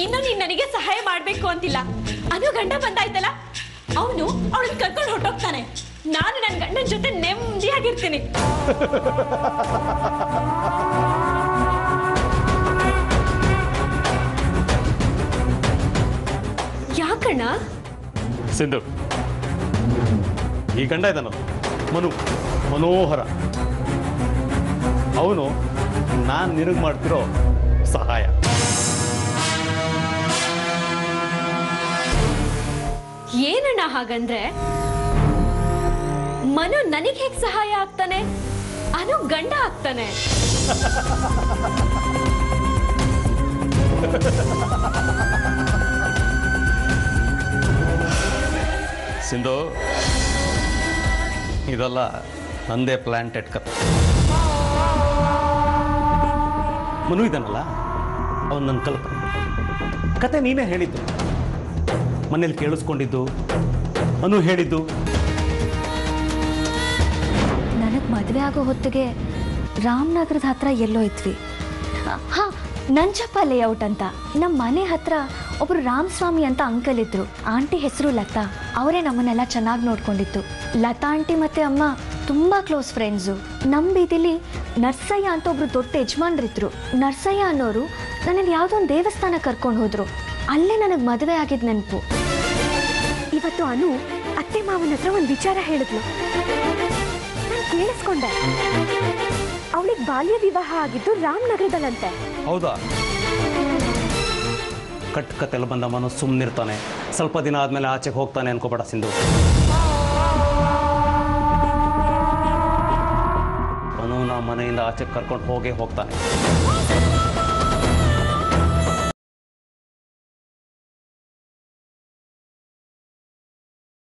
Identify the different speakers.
Speaker 1: ಇನ್ನು ನೀನ್ ನನಗೆ ಸಹಾಯ ಮಾಡ್ಬೇಕು ಅಂತಿಲ್ಲ. ಅನು ಗಂಡ ಬಂದಾಯ್ತಲ್ಲ, ಅವನು ಅವಳನ್ನ ಕರ್ಕೊಂಡು ಹೊರಟೋಗ್ತಾನೆ. ನಾನು ನನ್ನ ಗಂಡನ ಜೊತೆ ನೆಮ್ಮದಿಯಾಗಿರ್ತೀನಿ. ಯಾಕಣ್ಣ?
Speaker 2: ಸಿಂಧು, ಈ ಗಂಡ ಇದ್ದಾನ ಮನೋಹರ, ಅವನು ನಾನು ನಿನಗೆ ಮಾಡ್ತಿರೋ ಸಹಾಯ.
Speaker 1: ಏನಣ್ಣ ಹಾಗಂದ್ರೆ? ಮನು ನನಗೆ ಹೇಗೆ ಸಹಾಯ ಆಗ್ತಾನೆ? ಅನು ಗಂಡ ಆಗ್ತಾನೆ.
Speaker 2: ಸಿಂಧು, ಇದೆಲ್ಲ ನಂದೇ ಪ್ಲಾಂಟೆಡ್ ಕತೆ. ಮನು ಇದ್ದಾನಲ್ಲ, ಅವನು ನನ್ನ ಕಲ್ಪನೆ. ಕತೆ ನೀನೇ ಹೇಳಿದ್ದು, ಮನೇಲಿ ಕೇಳಿಸ್ಕೊಂಡಿದ್ದು, ಅನು ಹೇಳಿದ್ದು.
Speaker 3: ನನಗೆ ಮದುವೆ ಆಗೋ ಹೊತ್ತಿಗೆ ರಾಮನಗರದ ಹತ್ರ ಎಲ್ಲೋ ಇದ್ವಿ. ಹಾಂ, ನಂಜಪ್ಪ ಲೇಔಟ್ ಅಂತ ನಮ್ಮ ಮನೆ ಹತ್ರ ಒಬ್ರು ರಾಮಸ್ವಾಮಿ ಅಂತ ಅಂಕಲ್ ಇದ್ರು. ಆಂಟಿ ಹೆಸರು ಲತಾ. ಅವರೇ ನಮ್ಮನ್ನೆಲ್ಲ ಚೆನ್ನಾಗಿ ನೋಡ್ಕೊಂಡಿತ್ತು. ಲತಾ ಆಂಟಿ ಮತ್ತೆ ಅಮ್ಮ ತುಂಬ ಕ್ಲೋಸ್ ಫ್ರೆಂಡ್ಸು. ನಮ್ಮ ಬೀದಿಲಿ ನರ್ಸಯ್ಯ ಅಂತ ಒಬ್ರು ದೊಡ್ಡ ಯಜಮಾನ್ರಿದ್ರು. ನರ್ಸಯ್ಯ ಅನ್ನೋರು ನನ್ನಲ್ಲಿ ಯಾವುದೋ ಒಂದು ದೇವಸ್ಥಾನ ಕರ್ಕೊಂಡು ಹೋದ್ರು. ಅಲ್ಲೇ ನನಗೆ ಮದುವೆ ಆಗಿದ್ದ ನೆನಪು. ಇವತ್ತು ಅನು ಅತ್ತೆ ಮಾವನ ಹತ್ರ ಒಂದು ವಿಚಾರ ಹೇಳಿದ್ಲು. ನಾನು ಕೇಳಿಸ್ಕೊಂಡೆ. ಅವಳಿಗೆ ಬಾಲ್ಯ ವಿವಾಹ ಆಗಿದ್ದು ರಾಮನಗರದಲ್ಲಂತೆ.
Speaker 2: ಹೌದಾ? ಕಟ್ಟೆಲ್ಲ ಬಂದ ಮನಸ್ಸು ಸುಮ್ಮನಿರ್ತಾನೆ, ಸ್ವಲ್ಪ ದಿನ ಆದಮೇಲೆ ಆಚೆಗೆ ಹೋಗ್ತಾನೆ ಅನ್ಕೋಬೇಡ ಸಿಂಧು. ಅವನು ನಾ ಮನೆಯಿಂದ ಆಚೆಗೆ ಕರ್ಕೊಂಡು ಹೋಗ್ತಾನೆ.